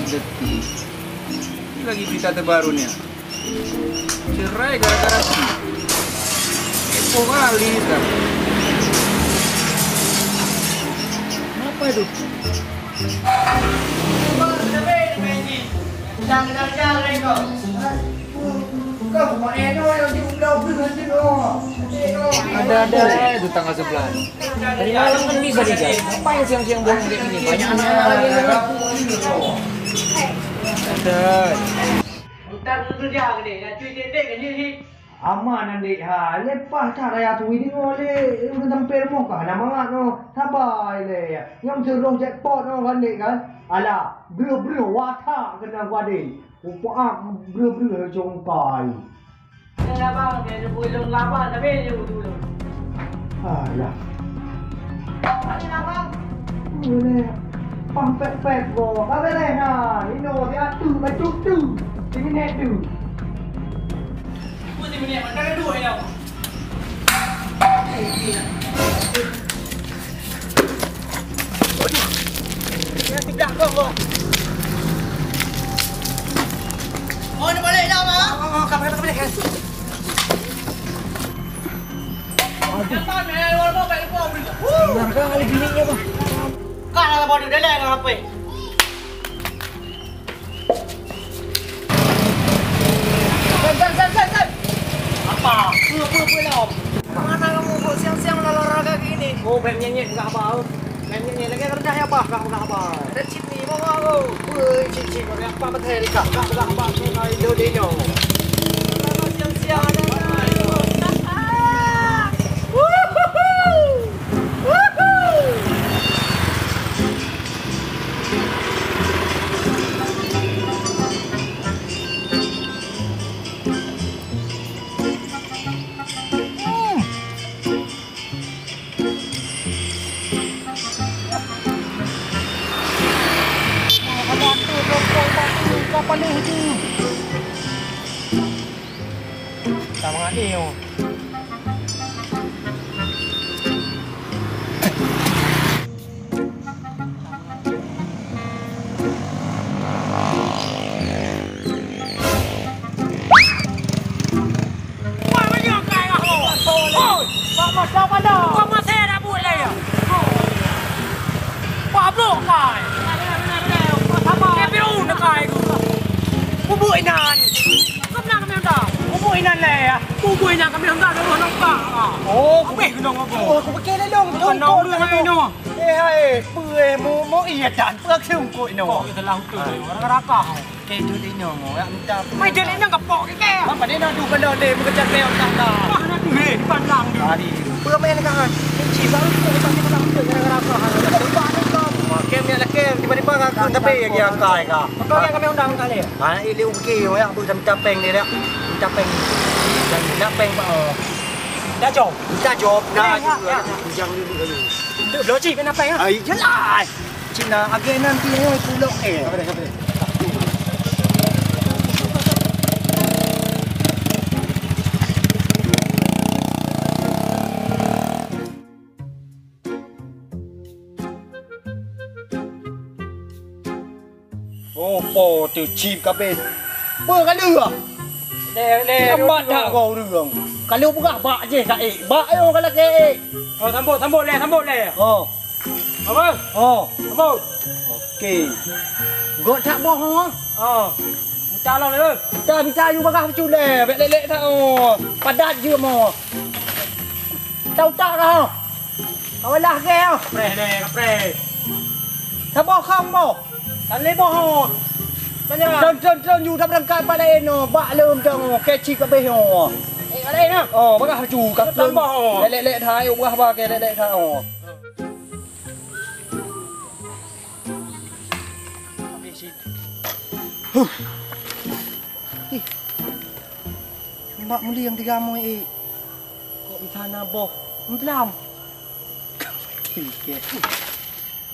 detik. Ini lagi berita terbaru nih. Cerai gara-gara si. Kepo kali kan. Apa itu? Ada itu tanggal 11. Dari malam kan bisa dia. Ngapain siang-siang bohong kayak gini? Banyak anak-anak lagi yang ada. Entar dulu dia gede, ya cuy dedek kan ni. Aman nanti ha lepas tak raya tu ini oleh tampil muka nama mak no sabai le ya yang serong jackpot no kan dek kan ala bro wata kena wade upa bro jong pai Labang dia bulung labang tapi dia dulu. ala Ani labang. boleh pang pet go apa le na ino dia tu mai tu ini net tu Putih ni mana dua ya. Ya tidak kau. Oh ni balik dah mak. Oh kamu balik kan. Jangan main walaupun balik kau beri. benar kali bininya bang Kan ada bodoh dah lah apa? San. Apa? Apa lah? Mana kamu kok siang-siang olahraga gini? oh bem nyanyi enggak apa bem nyanyi lagi kerja apa enggak apa Ada chip ni mau aku. cici apa betul kak enggak apa ini Indonesia Siang-siang ada. Kapan nih itu? Sama Adil. Oh, aku beh kena apa? Oh, aku pakai dah dong. Kena ulu hai no. Pue mu iya dan pek sungkuk no. Kok kita lau tu orang rakah. Ke tu dia no, ya minta. Mai dia ni nak pok ke? Apa dia nak du benda dia bekerja dia tak dah. Wah, nak tu di pandang tu. Tadi. Pue main kan. Ci baru tu tak kita tak rakah. Lepas ni kau. Kem ni lah kem tiba-tiba kan tapi yang kai ka. Kau yang kami undang kali. Ha ini uki ya bu minta peng ni dia. Minta peng. Dan nak peng pa. Dah jom. Dah job dah juga. Jangan dulu dulu. Duk loji kenapa ya? Ay, jelas. Cina agen nanti yang pulak Apa dia? Oh, po tu chip kabeh. Apa kali ah? Le. Lambat tak kau đường. Kalau buka bak je tak bak yo kalau ke. Oh, sambut le. Oh. Apa? Oh. Sambut. Okey. Gok tak bohong. Oh. Minta lo le. Tak bisa you bagah cu le. Bek lelek tak oh. Padat je mo. Tahu tak kau? Kau lah ke? Kapre. Tak bohong mo. Tak le bohong. Trơn you thắp đăng cai pa đây no. Bak lơm trong ke chi ka beh oh. Ở đây nè. Bagah cu ka lơm. Lelek thai bagah ba ke lelek thai oh. Mak muli yang tiga mo kok di sana boh. Belum. Tiga.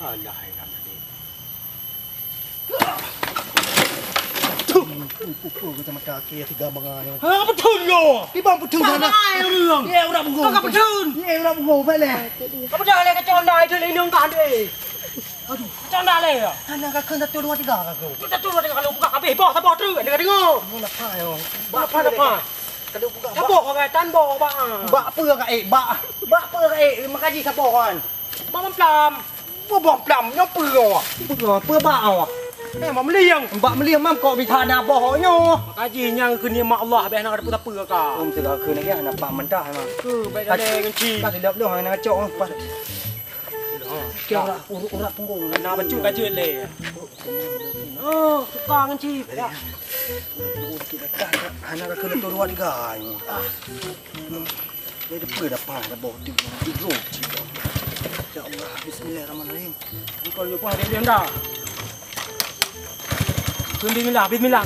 Alah enak ni. Kita makan kaki tiga bangai. Ha, betul lo. Di bang betul sana. Orang. Ya udah bungo. Kau betul. Ya udah bungo baik leh. Kau dah le kacau ndai tu le nyong kan deh. Aduh, Macam dah le ya. anak kakak dah turun 2 3 kakak. Kita tu kalau buka habis boh tak boh terus dia dengar. Mau apa yo? Apa? Kada buka. Tak boh kan tan boh ba. Bak apa kak bak. Bak apa kak makaji siapa kan? Ba plam. Apa bom plam nyo apa bak awak? Mam meliang. Bak meliang mam kok bitana boh nyo. Kajinya ke ni mak Allah habis nak ada apa ka. Segala ke lagi anak pak mentah mah. Ke baik ada kenci. Pas sedap dah anak cok pas. Kira urat punggung. Nak baju kaji le. Oh, tukang kenci. Ya. Anak kakak dah turun 2 3. Dia depan dah boh tiga. Ya Allah, bismillahirrahmanirrahim. Kalau you pun dia dah. Bismillah.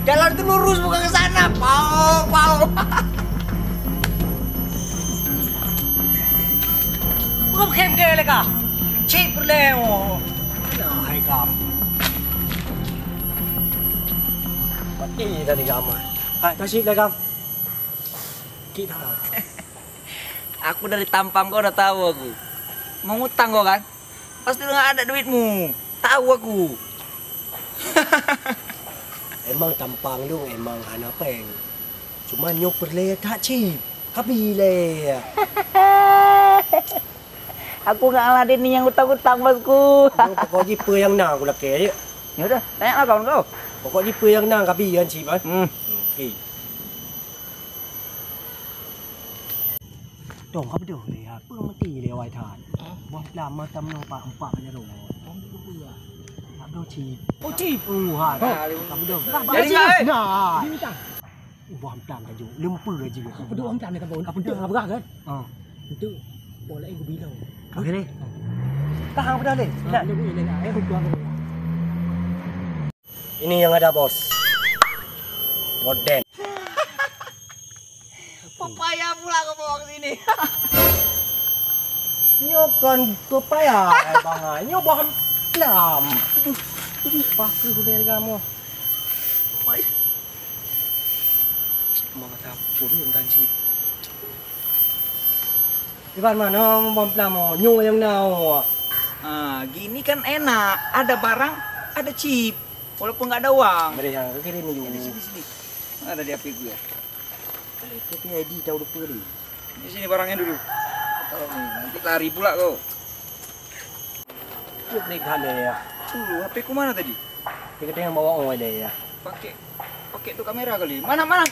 Jalan itu lurus bukan ke sana. Pau. Bukan kem ke le ka. Cik perleo. Nah, hai kam. Mati dah ni kam. Hai, kasih le kam. Kita. Aku dari tampang kau udah tahu aku. Mau ngutang kau kan? Pasti nggak ada duitmu. Tahu aku. Emang tampang lu emang anak peng. Cuma nyok perle tak cip. Kapi le. Aku nggak ngeladen nih yang utang-utang bosku. Pokok jipa yang nang aku laki je. Ya udah, tanya lah kawan kau. Pokok jipa yang nang kapi kan cip kan. Okey. Dong kau betul le. Apa mati le wai than. Buat lama tamno pak empat aja dong. Abdo cip. Oh, cip. Ha. Kau betul. Jadi nggak? Nah. Ini tak. Buat plam tajuk. Lempu aja. Apa tu orang ni kabun? Apa tu berah kan? Itu boleh aku bilang. Okey ni. Tahan pada ni. Ini yang ada bos. Modern. Papaya pula kau bawa ke sini. Nyokan pepaya bang. Nyo bahan plam. Pakai hujan kamu. Mau kata puru tentang cip. Di mana mau plam mau nyo yang nau. Gini kan enak. Ada barang, ada chip. Walaupun nggak ada uang. Mari yang kiri ni juga. Sini. Ada di HP gue. Itu ID tahu lupa ni. Di sini barangnya dulu. Taruh nih, nanti lari pula kau. Cuk ni kale ya. Dulu HP ku mana tadi? Kita tengah bawa orang dia ya. Pakai tu kamera kali. Mana?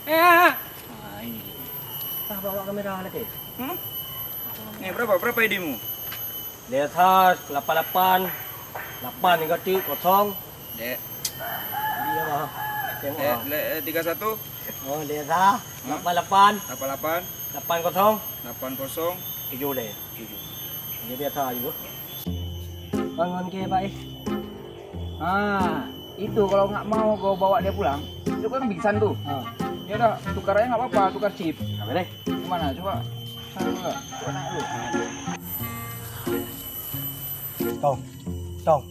Ini. Tah bawa kamera lagi. Nih berapa ID-mu? Di atas 88 8 negatif kosong. Dek. Dia mah. Tengok. 31 Oh, di atas 88 88 8 kosong 80 7 le. 7. Ini di atas juga. Bangun ke Pak itu kalau nggak mau kau bawa dia pulang, itu kan pingsan tuh. Ya udah, tukar aja nggak apa-apa, tukar chip. Apa deh? Gimana? Coba. Coba naik dulu. Tong.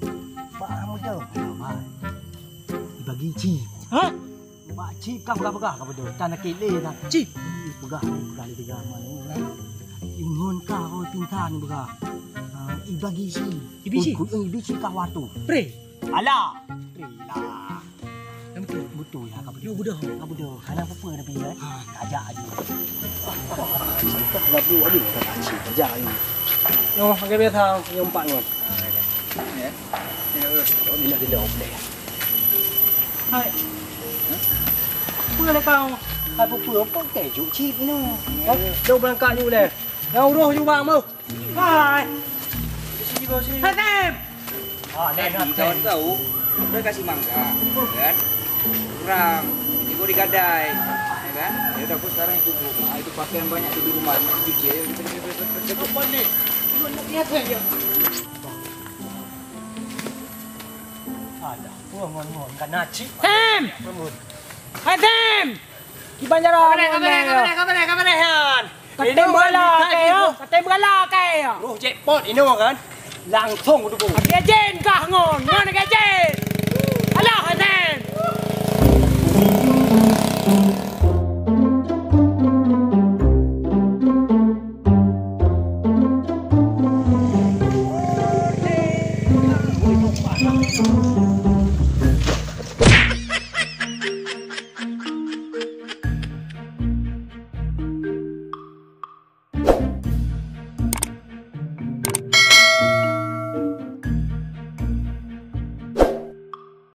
Pak kamu jauh. Dibagi cip. Hah? Pak cip kau pegah kau betul. Tanah kile dah. Cip. Pegah di tiga mana. Ingon kau pintar ni pegah. Ibagi si. Ibisi kau waktu. Pre. Alah. Prelah. Betul ya kau betul. Betul. Kau betul. Karena apa tapi ya. Ajak aja. Kau betul aduh kau cip ajak ini. Yo, pakai biasa yang 4 ngon. Ya. Ini dulu. Ini nak dilop deh. Hai. Apa le kau? Apa pun keju chip ni. Đâu berangkat ni boleh. Yang uruh juga mau. Hai. Sini kau sini. Hatem. Tadi kawan kau udah kasih mangga, kan? Kurang. Ini kau digadai, ya kan? Ya udah aku sekarang itu itu pakaian banyak di rumah, cuci ya. Apa ni? Lu nak lihat saja. Ada. Ngon kena chip. Tem. Hatem. Di Banjaran. Kapan? Kate bala kayo. Roh jackpot ini kan. Langsung tu. Dia jen kah ngon. Ngon ke jen.